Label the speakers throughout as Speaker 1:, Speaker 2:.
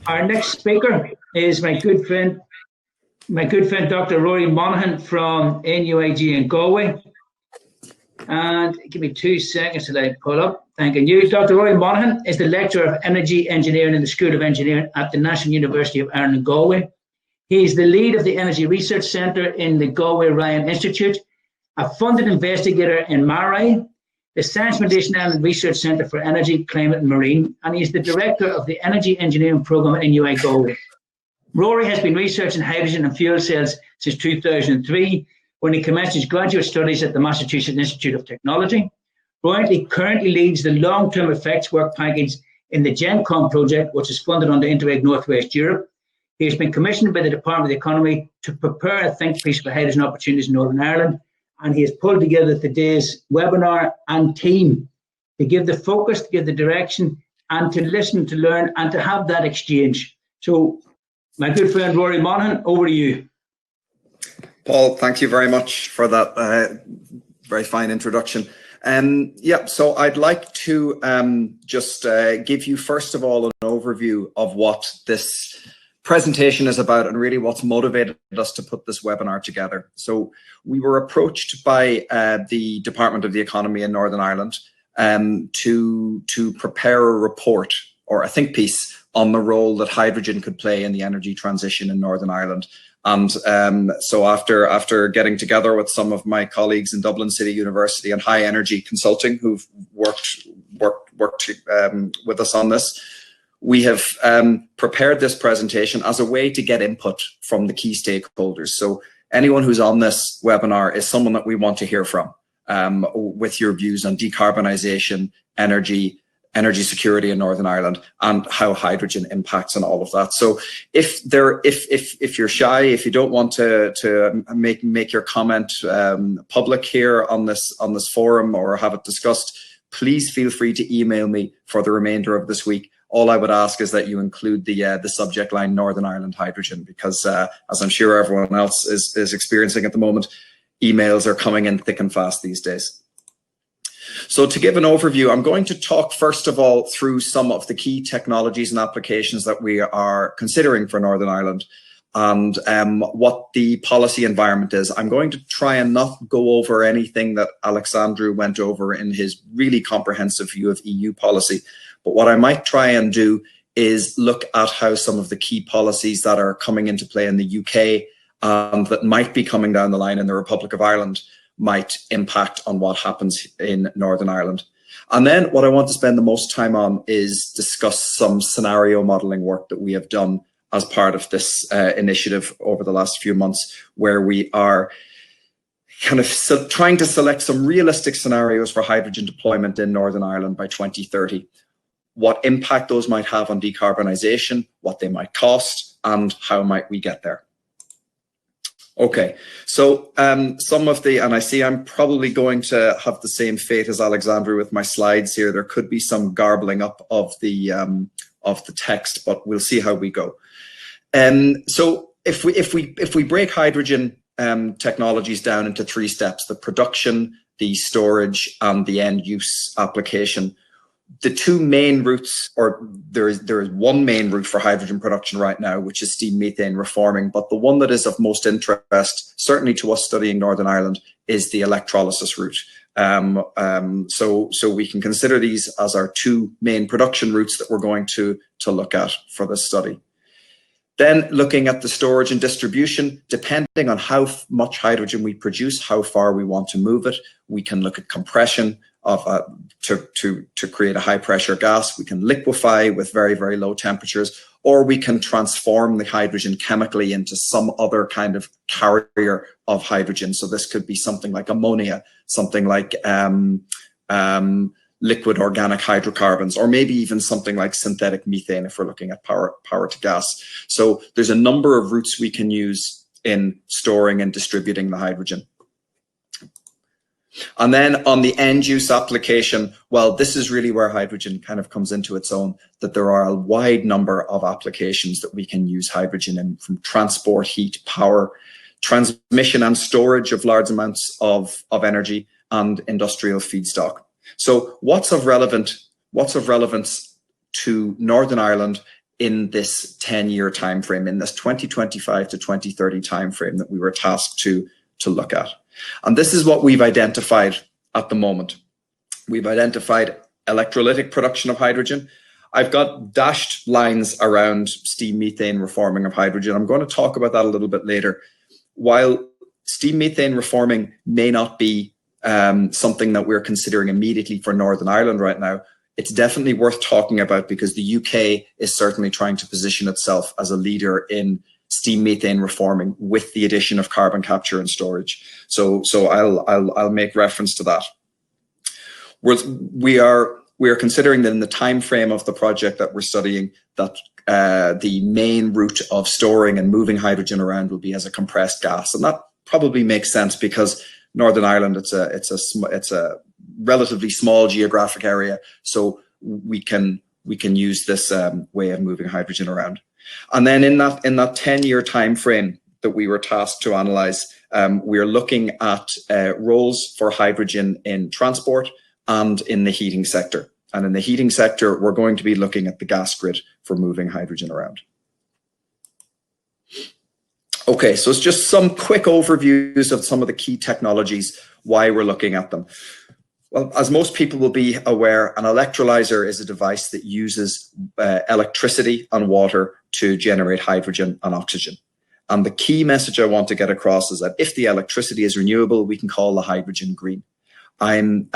Speaker 1: Our next speaker is my good friend, Dr. Rory Monaghan from NUIG in Galway. And give me 2 seconds till I pull up. Thanking you. Dr. Rory Monaghan is the Lecturer of Energy Engineering in the School of Engineering at the National University of Ireland in Galway. He is the lead of the Energy Research Centre in the Galway Ryan Institute, a funded investigator in MARAI, the Science Foundation Island Research Centre for Energy, Climate and Marine, and he is the Director of the Energy Engineering Programme at NUI Galway. Rory has been researching hydrogen and fuel cells since 2003, when he commenced his graduate studies at the Massachusetts Institute of Technology. Rory currently leads the long-term effects work package in the GenCom project, which is funded under Interreg Northwest Europe. He has been commissioned by the Department of the Economy to prepare a think piece for hydrogen opportunities in Northern Ireland, and he has pulled together today's webinar and team to give the focus, to give the direction, and to listen, to learn, and to have that exchange. So, my good friend Rory Monaghan, over to you.
Speaker 2: Paul, thank you very much for that very fine introduction. So I'd like to just give you, first of all, an overview of what this presentation is about and really what's motivated us to put this webinar together. So we were approached by the Department of the Economy in Northern Ireland to prepare a report or a think piece on the role that hydrogen could play in the energy transition in Northern Ireland. And so after getting together with some of my colleagues in Dublin City University and High Energy Consulting, who've worked with us on this, we have prepared this presentation as a way to get input from the key stakeholders. So anyone who's on this webinar is someone that we want to hear from with your views on decarbonisation, energy security in Northern Ireland, and how hydrogen impacts on all of that. So if you're shy, if you don't want to make your comment public here on this forum or have it discussed, please feel free to email me for the remainder of this week. All I would ask is that you include the subject line Northern Ireland hydrogen, because as I'm sure everyone else is experiencing at the moment, emails are coming in thick and fast these days. So to give an overview, I'm going to talk first of all through some of the key technologies and applications that we are considering for Northern Ireland and what the policy environment is. I'm going to try and not go over anything that Alexandru went over in his really comprehensive view of EU policy. But what I might try and do is look at how some of the key policies that are coming into play in the UK and that might be coming down the line in the Republic of Ireland might impact on what happens in Northern Ireland. And then what I want to spend the most time on is discuss some scenario modelling work that we have done as part of this initiative over the last few months, where we are kind of trying to select some realistic scenarios for hydrogen deployment in Northern Ireland by 2030. What impact those might have on decarbonisation, what they might cost, and how might we get there. Okay, so some of the, and I see I'm probably going to have the same fate as Alexandru with my slides here. There could be some garbling up of the text, but we'll see how we go. So if we break hydrogen technologies down into 3 steps: the production, the storage, and the end use application. The 2 main routes, or there is one main route for hydrogen production right now, which is steam methane reforming. But the one that is of most interest, certainly to us studying Northern Ireland, is the electrolysis route. So we can consider these as our 2 main production routes that we're going to look at for this study. Then looking at the storage and distribution, depending on how much hydrogen we produce, how far we want to move it, we can look at compression of to create a high pressure gas. We can liquefy with very, very low temperatures, or we can transform the hydrogen chemically into some other kind of carrier of hydrogen. So this could be something like ammonia, something like liquid organic hydrocarbons, or maybe even something like synthetic methane if we're looking at power to gas. So there's a number of routes we can use in storing and distributing the hydrogen. And then on the end use application, well, this is really where hydrogen kind of comes into its own, that there are a wide number of applications that we can use hydrogen in, from transport, heat, power, transmission and storage of large amounts of energy, and industrial feedstock. So what's of relevance to Northern Ireland in this 10-year time frame, in this 2025 to 2030 time frame that we were tasked to look at. And this is what we've identified at the moment. We've identified electrolytic production of hydrogen. I've got dashed lines around steam methane reforming of hydrogen. I'm going to talk about that a little bit later. While steam methane reforming may not be something that we're considering immediately for Northern Ireland right now, it's definitely worth talking about because the UK is certainly trying to position itself as a leader in steam methane reforming with the addition of carbon capture and storage. So I'll make reference to that. We are considering that in the time frame of the project that we're studying, that the main route of storing and moving hydrogen around will be as a compressed gas, and that probably makes sense because Northern Ireland, it's a relatively small geographic area, so we can use this way of moving hydrogen around. And then in that 10-year time frame that we were tasked to analyze, we are looking at roles for hydrogen in transport and in the heating sector. And in the heating sector, we're going to be looking at the gas grid for moving hydrogen around. Okay, so it's just some quick overviews of some of the key technologies, why we're looking at them. Well, as most people will be aware, an electrolyzer is a device that uses electricity and water to generate hydrogen and oxygen. And the key message I want to get across is that if the electricity is renewable, we can call the hydrogen green. I'm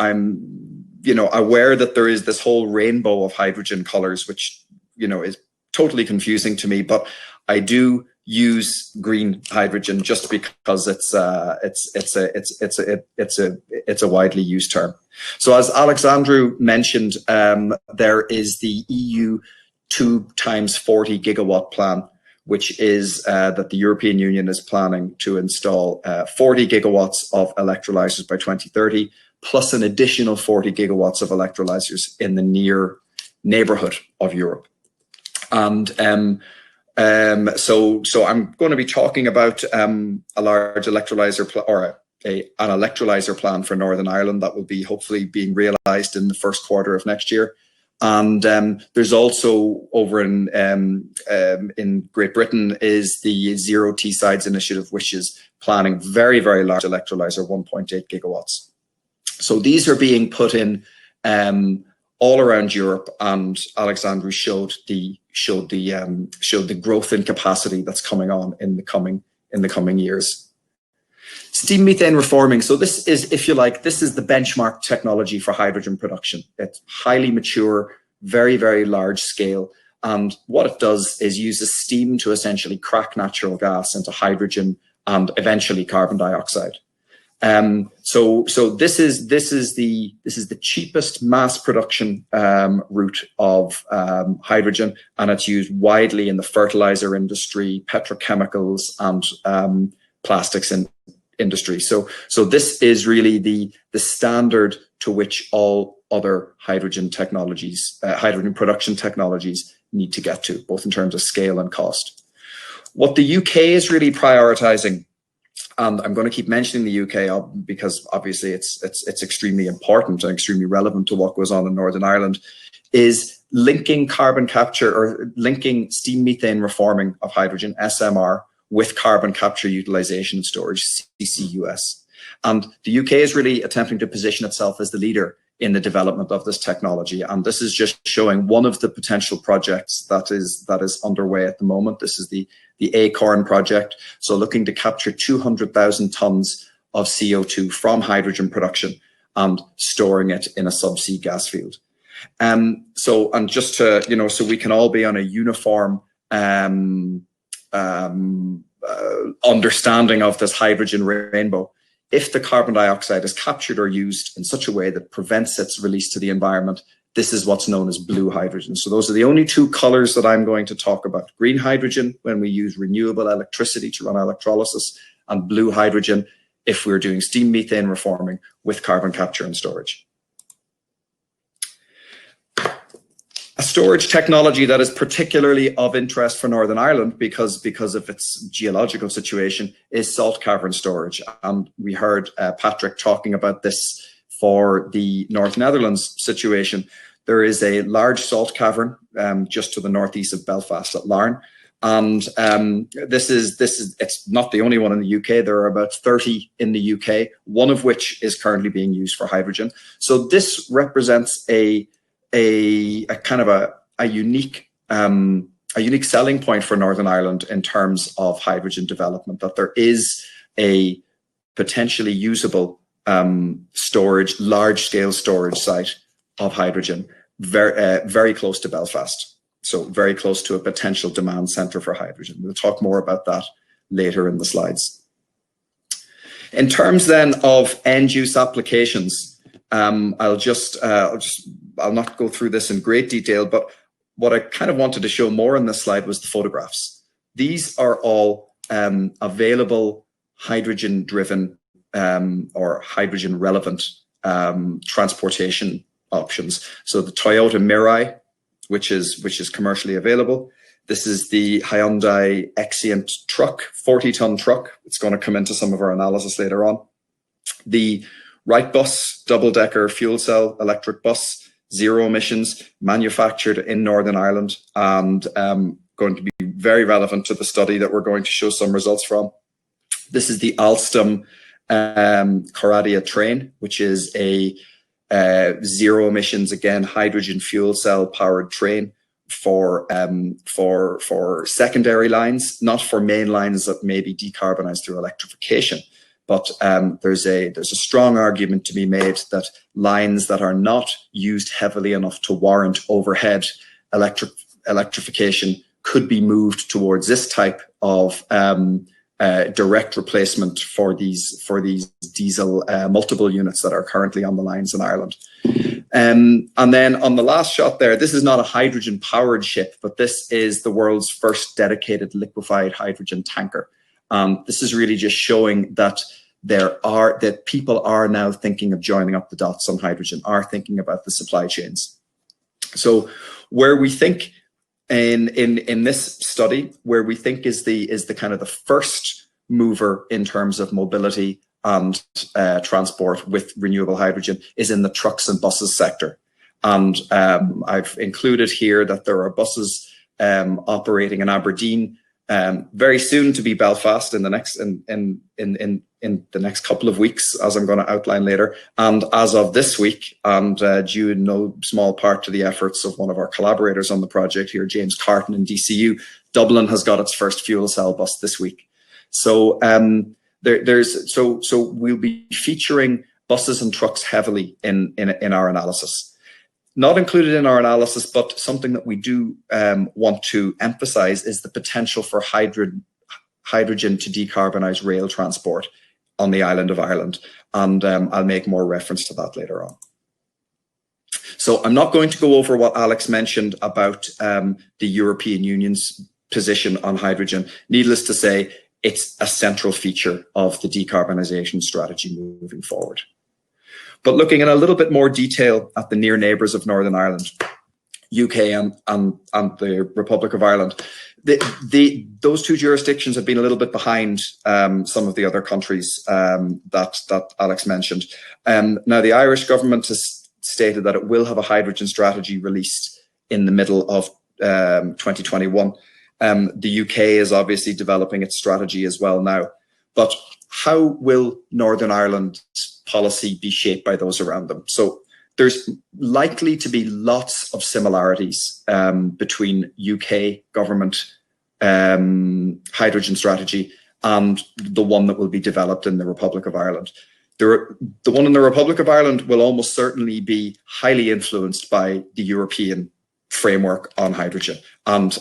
Speaker 2: aware that there is this whole rainbow of hydrogen colors, which is totally confusing to me, but I do use green hydrogen just because it's a widely used term. So as Alexandru mentioned, there is the EU 2 times 40 gigawatt plan, which is that the European Union is planning to install 40 gigawatts of electrolyzers by 2030, plus an additional 40 gigawatts of electrolyzers in the near neighborhood of Europe. And so I'm going to be talking about a large electrolyzer an electrolyzer plan for Northern Ireland that will be hopefully being realized in the first quarter of next year. And there's also over in Great Britain is the Zero Teessides initiative, which is planning very, very large electrolyzer, 1.8 gigawatts. So these are being put in all around Europe, and Alexandru showed the growth in capacity that's coming on in the coming years. Steam methane reforming. So this is, if you like, this is the benchmark technology for hydrogen production. It's highly mature, very, very large scale. And what it does is uses steam to essentially crack natural gas into hydrogen and eventually carbon dioxide. So this is the cheapest mass production route of hydrogen, and it's used widely in the fertilizer industry, petrochemicals, and plastics industry. So this is really the standard to which all other hydrogen technologies, hydrogen production technologies, need to get to, both in terms of scale and cost. What the UK is really prioritizing, and I'm going to keep mentioning the UK because obviously it's extremely important and extremely relevant to what goes on in Northern Ireland, is linking carbon capture or linking steam methane reforming of hydrogen, SMR, with carbon capture utilization and storage, CCUS. And the UK is really attempting to position itself as the leader in the development of this technology. And this is just showing one of the potential projects that is underway at the moment. This is the ACORN project. So looking to capture 200,000 tons of CO2 from hydrogen production and storing it in a subsea gas field. So just to, so we can all be on a uniform understanding of this hydrogen rainbow. If the carbon dioxide is captured or used in such a way that prevents its release to the environment, this is what's known as blue hydrogen. So those are the only two colors that I'm going to talk about. Green hydrogen, when we use renewable electricity to run electrolysis, and blue hydrogen if we're doing steam methane reforming with carbon capture and storage. A storage technology that is particularly of interest for Northern Ireland because of its geological situation is salt cavern storage. And we heard Patrick talking about this for the North Netherlands situation. There is a large salt cavern just to the northeast of Belfast at Larne. And it's not the only one in the UK. There are about 30 in the UK, one of which is currently being used for hydrogen. So this represents a kind of a unique selling point for Northern Ireland in terms of hydrogen development, that there is a potentially usable large-scale storage site of hydrogen very close to Belfast. So very close to a potential demand centre for hydrogen. We'll talk more about that later in the slides. In terms then of end-use applications, I'll not go through this in great detail, but what I kind of wanted to show more on this slide was the photographs. These are all available hydrogen-driven or hydrogen-relevant transportation options. So the Toyota Mirai, which is commercially available. This is the Hyundai Exient truck, 40-ton truck. It's going to come into some of our analysis later on. The Wrightbus double-decker fuel cell electric bus, zero emissions, manufactured in Northern Ireland, and going to be very relevant to the study that we're going to show some results from. This is the Alstom Coradia train, which is a zero emissions, again, hydrogen fuel cell powered train for secondary lines, not for main lines that may be decarbonized through electrification. But there's a strong argument to be made that lines that are not used heavily enough to warrant overhead electrification could be moved towards this type of direct replacement for these diesel multiple units that are currently on the lines in Ireland. And then on the last shot there, this is not a hydrogen powered ship, but this is the world's first dedicated liquefied hydrogen tanker. This is really just showing that people are now thinking of joining up the dots on hydrogen, are thinking about the supply chains. So where we think in this study, where we think is the kind of the first mover in terms of mobility and transport with renewable hydrogen is in the trucks and buses sector. And I've included here that there are buses operating in Aberdeen, very soon to be Belfast in the next couple of weeks, as I'm going to outline later. And as of this week, and due in no small part to the efforts of one of our collaborators on the project here, James Carton in DCU, Dublin has got its first fuel cell bus this week. So so we'll be featuring buses and trucks heavily in our analysis. Not included in our analysis, but something that we do want to emphasize is the potential for hydrogen to decarbonize rail transport on the island of Ireland. And I'll make more reference to that later on. So I'm not going to go over what Alex mentioned about the European Union's position on hydrogen. Needless to say, it's a central feature of the decarbonisation strategy moving forward. But looking in a little bit more detail at the near neighbours of Northern Ireland, UK and the Republic of Ireland, those two jurisdictions have been a little bit behind some of the other countries that Alex mentioned. Now, the Irish government has stated that it will have a hydrogen strategy released in the middle of 2021. The UK is obviously developing its strategy as well now. But how will Northern Ireland's policy be shaped by those around them? So there's likely to be lots of similarities between UK government hydrogen strategy and the one that will be developed in the Republic of Ireland. The one in the Republic of Ireland will almost certainly be highly influenced by the European framework on hydrogen. And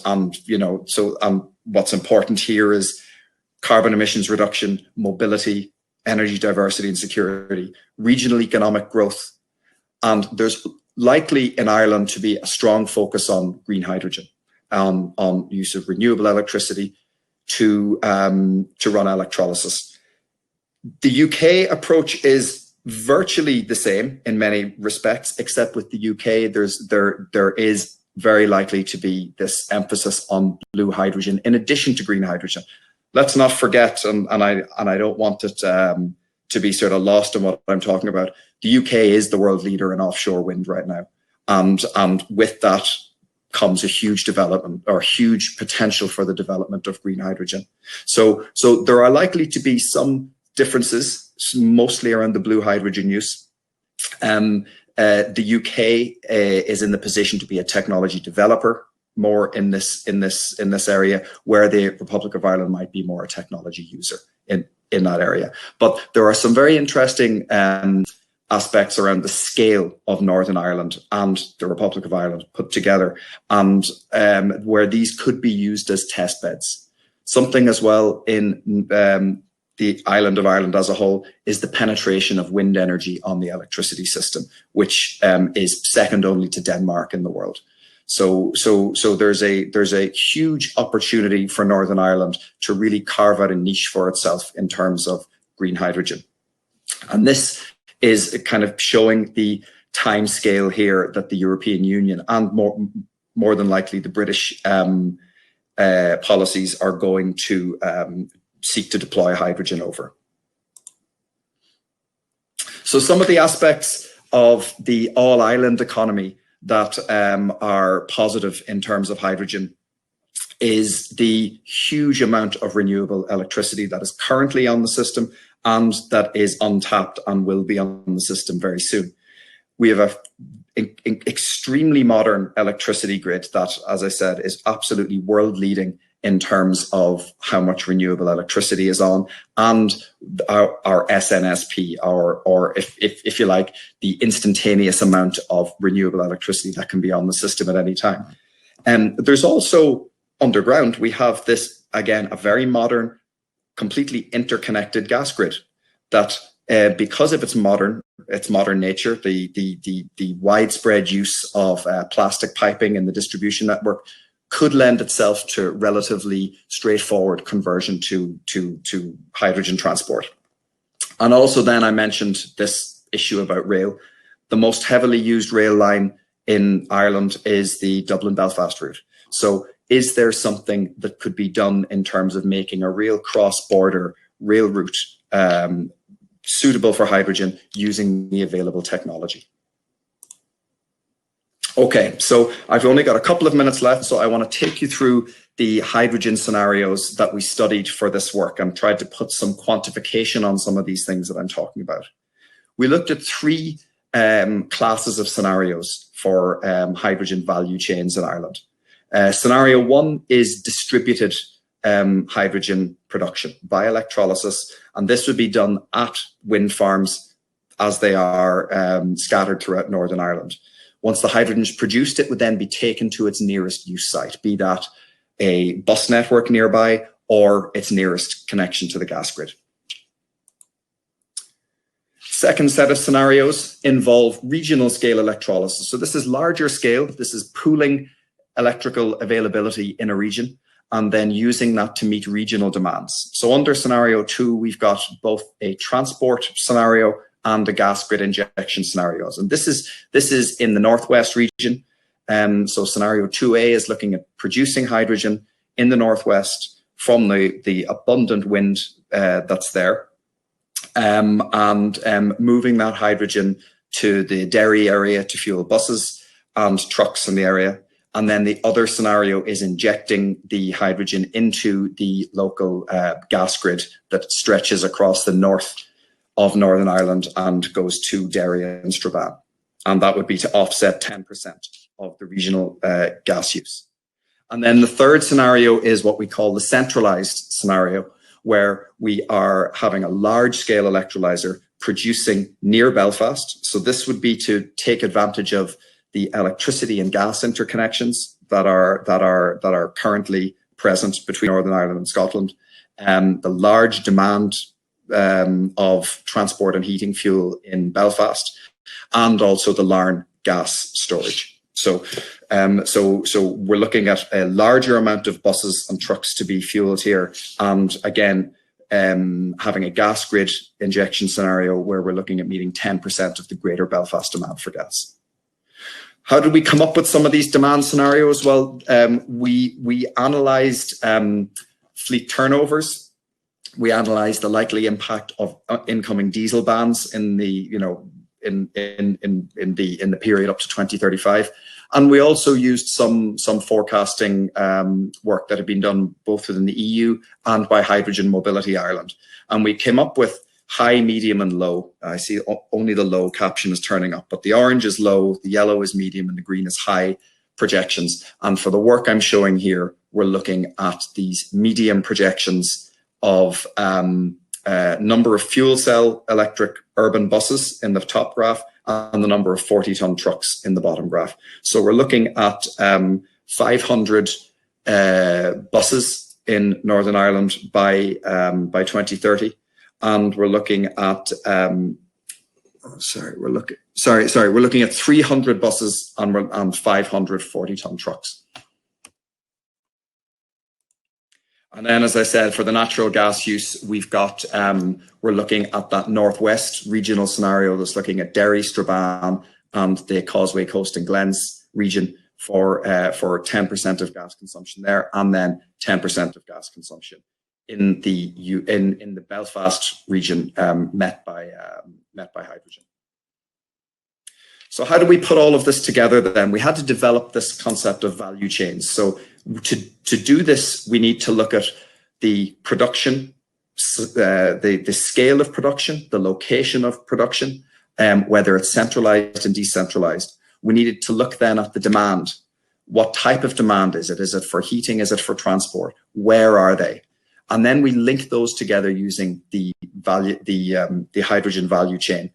Speaker 2: what's important here is carbon emissions reduction, mobility, energy diversity and security, regional economic growth. And there's likely in Ireland to be a strong focus on green hydrogen, on use of renewable electricity to run electrolysis. The UK approach is virtually the same in many respects, except with the UK, there is very likely to be this emphasis on blue hydrogen in addition to green hydrogen. Let's not forget, and I don't want it to be sort of lost in what I'm talking about, the UK is the world leader in offshore wind right now. and with that comes a huge development or huge potential for the development of green hydrogen. So there are likely to be some differences, mostly around the blue hydrogen use. The UK is in the position to be a technology developer more in this area, where the Republic of Ireland might be more a technology user in that area. But there are some very interesting aspects around the scale of Northern Ireland and the Republic of Ireland put together, and where these could be used as test beds. Something as well in the island of Ireland as a whole is the penetration of wind energy on the electricity system, which is second only to Denmark in the world. So there's a huge opportunity for Northern Ireland to really carve out a niche for itself in terms of green hydrogen. And this is kind of showing the time scale here that the European Union and more than likely the British policies are going to seek to deploy hydrogen over. So some of the aspects of the all-island economy that are positive in terms of hydrogen is the huge amount of renewable electricity that is currently on the system and that is untapped and will be on the system very soon. We have an extremely modern electricity grid that, as I said, is absolutely world leading in terms of how much renewable electricity is on, and our SNSP, or if you like, the instantaneous amount of renewable electricity that can be on the system at any time. And there's also underground, we have this, again, a very modern, completely interconnected gas grid that, because of its modern nature, the widespread use of plastic piping in the distribution network could lend itself to relatively straightforward conversion to hydrogen transport. And also then I mentioned this issue about rail. The most heavily used rail line in Ireland is the Dublin-Belfast route. So is there something that could be done in terms of making a real cross-border rail route suitable for hydrogen using the available technology? Okay, so I've only got a couple of minutes left, so I want to take you through the hydrogen scenarios that we studied for this work and tried to put some quantification on some of these things that I'm talking about. We looked at three classes of scenarios for hydrogen value chains in Ireland. Scenario one is distributed hydrogen production by electrolysis, and this would be done at wind farms as they are scattered throughout Northern Ireland. Once the hydrogen is produced, it would then be taken to its nearest use site, be that a bus network nearby or its nearest connection to the gas grid. Second set of scenarios involve regional scale electrolysis. So this is larger scale. This is pooling electrical availability in a region and then using that to meet regional demands. So under scenario two, we've got both a transport scenario and the gas grid injection scenarios. And this is in the Northwest region. So scenario 2A is looking at producing hydrogen in the Northwest from the abundant wind that's there, and moving that hydrogen to the Derry area to fuel buses and trucks in the area. And then the other scenario is injecting the hydrogen into the local gas grid that stretches across the north of Northern Ireland and goes to Derry and Strabane. And that would be to offset 10% of the regional gas use. And then the third scenario is what we call the centralized scenario, where we are having a large scale electrolyzer producing near Belfast. So this would be to take advantage of the electricity and gas interconnections that are currently present between Northern Ireland and Scotland, the large demand of transport and heating fuel in Belfast, and also the Larne gas storage. So we're looking at a larger amount of buses and trucks to be fueled here, and again having a gas grid injection scenario where we're looking at meeting 10% of the greater Belfast demand for gas. How did we come up with some of these demand scenarios? Well, we analysed fleet turnovers. We analysed the likely impact of incoming diesel bans in the in the period up to 2035. And we also used some forecasting work that had been done both within the EU and by Hydrogen Mobility Ireland. And we came up with high, medium, and low. I see only the low caption is turning up, but the orange is low, the yellow is medium, and the green is high projections. And for the work I'm showing here, we're looking at these medium projections of number of fuel cell electric urban buses in the top graph and the number of 40-ton trucks in the bottom graph. So we're looking at 500 buses in Northern Ireland by 2030, and we're looking at we're looking at 300 buses and 500 40-ton trucks. And then, as I said, for the natural gas use, we've got, we're looking at that northwest regional scenario that's looking at Derry, Strabane, and the Causeway Coast and Glens region for 10% of gas consumption there, and then 10% of gas consumption in the Belfast region met by hydrogen. So how do we put all of this together then? We had to develop this concept of value chains. So to do this, we need to look at the production, the scale of production, the location of production, whether it's centralized and decentralized. We needed to look then at the demand. What type of demand is it? Is it for heating? Is it for transport? Where are they? And then we link those together using the hydrogen value chain.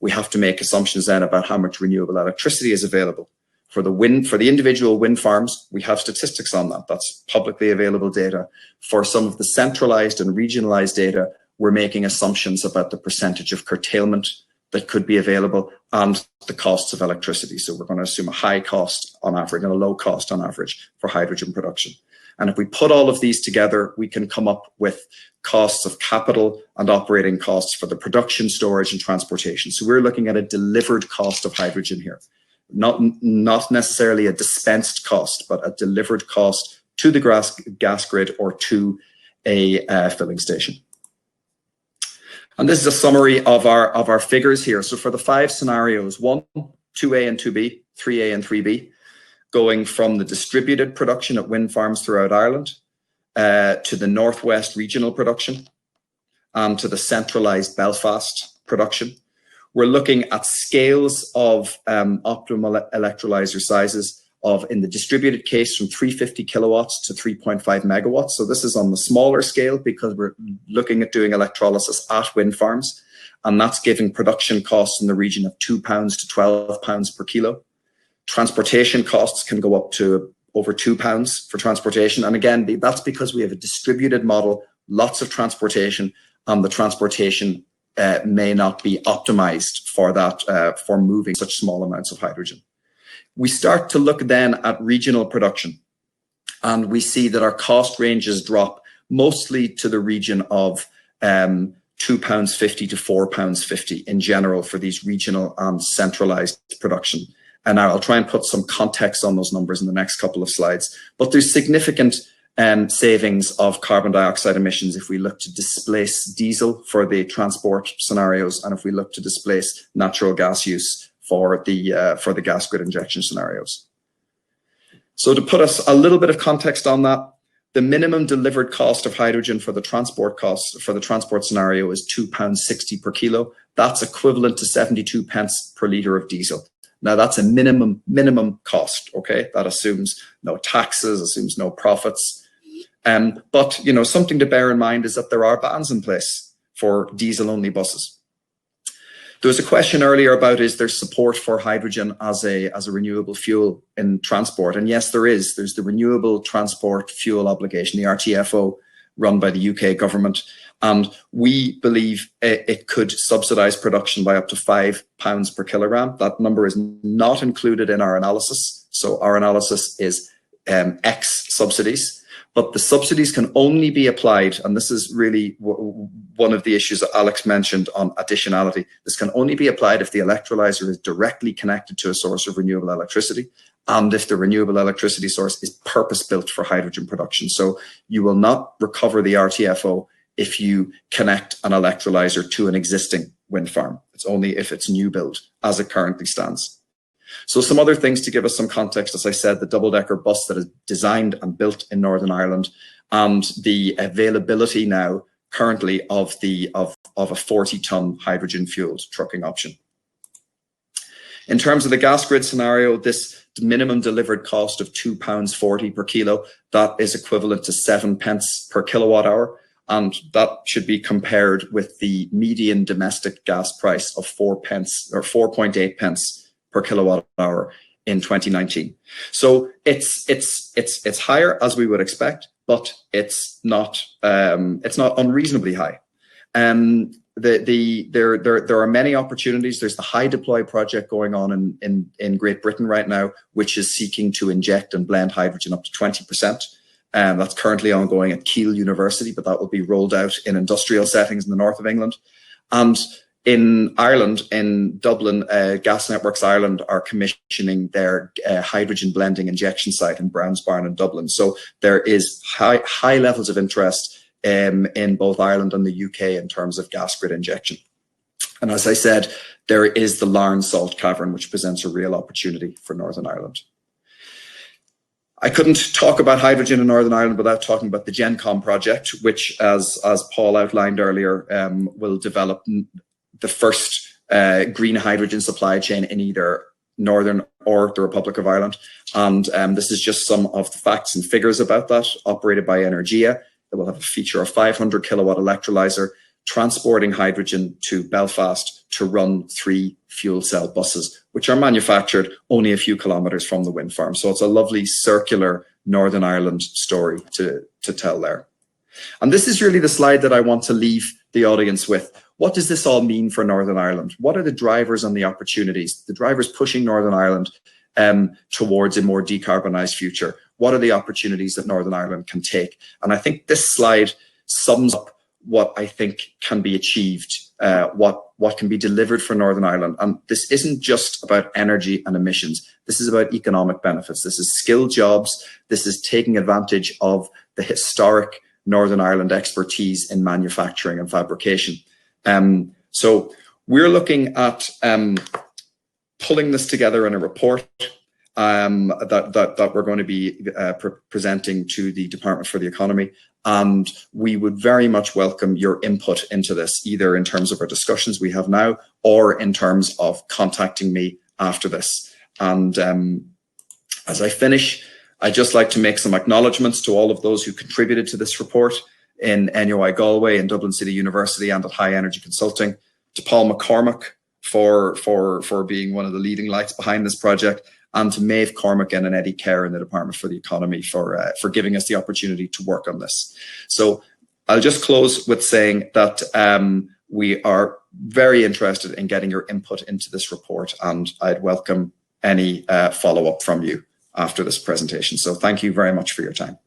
Speaker 2: We have to make assumptions then about how much renewable electricity is available. For the individual wind farms, we have statistics on that. That's publicly available data. For some of the centralized and regionalized data, we're making assumptions about the percentage of curtailment that could be available and the costs of electricity. So we're going to assume a high cost on average and a low cost on average for hydrogen production. And if we put all of these together, we can come up with costs of capital and operating costs for the production, storage, and transportation. So we're looking at a delivered cost of hydrogen here. Not necessarily a dispensed cost, but a delivered cost to the gas grid or to a filling station. And this is a summary of our figures here. So for the 5 scenarios, 1, 2A and 2B, 3A and 3B, going from the distributed production at wind farms throughout Ireland to the northwest regional production and to the centralized Belfast production. We're looking at scales of optimal electrolyzer sizes of, in the distributed case, from 350 kilowatts to 3.5 megawatts. So this is on the smaller scale because we're looking at doing electrolysis at wind farms, and that's giving production costs in the region of £2 to £12 per kilo. Transportation costs can go up to over £2 for transportation. And again, that's because we have a distributed model, lots of transportation, and the transportation may not be optimized for that, for moving such small amounts of hydrogen. We start to look then at regional production, and we see that our cost ranges drop mostly to the region of £2.50 to £4.50 in general for these regional and centralized production. And I'll try and put some context on those numbers in the next couple of slides. But there's significant savings of carbon dioxide emissions if we look to displace diesel for the transport scenarios, and if we look to displace natural gas use for the gas grid injection scenarios. So to put us a little bit of context on that, the minimum delivered cost of hydrogen for the transport costs for the transport scenario is £2.60 per kilo. That's equivalent to 72 pence per litre of diesel. Now that's a minimum cost, okay? That assumes no taxes, assumes no profits. But you know, something to bear in mind is that there are bans in place for diesel-only buses. There was a question earlier about, is there support for hydrogen as a renewable fuel in transport? And yes, there is. There's the Renewable Transport Fuel Obligation, the RTFO, run by the UK government. And we believe it could subsidise production by up to £5 per kilogram. That number is not included in our analysis. So our analysis is X subsidies. But the subsidies can only be applied, and this is really one of the issues that Alex mentioned on additionality. This can only be applied if the electrolyzer is directly connected to a source of renewable electricity, and if the renewable electricity source is purpose-built for hydrogen production. So you will not recover the RTFO if you connect an electrolyzer to an existing wind farm. It's only if it's new build as it currently stands. So some other things to give us some context, as I said, the double-decker bus that is designed and built in Northern Ireland, and the availability now currently of a 40-ton hydrogen-fueled trucking option. In terms of the gas grid scenario, this minimum delivered cost of £2.40 per kilo, that is equivalent to 7 pence per kilowatt hour. And that should be compared with the median domestic gas price of 4 pence or 4.8 pence per kilowatt hour in 2019. So it's higher as we would expect, but it's not unreasonably high. There are many opportunities. There's the High Deploy project going on in Great Britain right now, which is seeking to inject and blend hydrogen up to 20%. That's currently ongoing at Keele University, but that will be rolled out in industrial settings in the north of England. And in Ireland, in Dublin, Gas Networks Ireland are commissioning their hydrogen blending injection site in Brownsbarn in Dublin. So there is high levels of interest in both Ireland and the UK in terms of gas grid injection. And as I said, there is the Larne Salt Cavern, which presents a real opportunity for Northern Ireland. I couldn't talk about hydrogen in Northern Ireland without talking about the GenCom project, which, as Paul outlined earlier, will develop the first green hydrogen supply chain in either Northern or the Republic of Ireland. And this is just some of the facts and figures about that. Operated by Energia, it will have a feature of 500 kilowatt electrolyzer, transporting hydrogen to Belfast to run 3 fuel cell buses, which are manufactured only a few kilometres from the wind farm. So it's a lovely circular Northern Ireland story to tell there. And this is really the slide that I want to leave the audience with. What does this all mean for Northern Ireland? What are the drivers and the opportunities? The drivers pushing Northern Ireland towards a more decarbonised future. What are the opportunities that Northern Ireland can take? And I think this slide sums up what I think can be achieved, what can be delivered for Northern Ireland. And this isn't just about energy and emissions. This is about economic benefits. This is skilled jobs. This is taking advantage of the historic Northern Ireland expertise in manufacturing and fabrication. So we're looking at pulling this together in a report that we're going to be presenting to the Department for the Economy. And we would very much welcome your input into this, either in terms of our discussions we have now or in terms of contacting me after this. And as I finish, I'd just like to make some acknowledgements to all of those who contributed to this report in NUI Galway, in Dublin City University, and at High Energy Consulting, to Paul McCormack for being one of the leading lights behind this project, and to Maeve Cormagan and Eddie Kerr in the Department for the Economy for giving us the opportunity to work on this. So I'll just close with saying that we are very interested in getting your input into this report, and I'd welcome any follow-up from you after this presentation. So thank you very much for your time.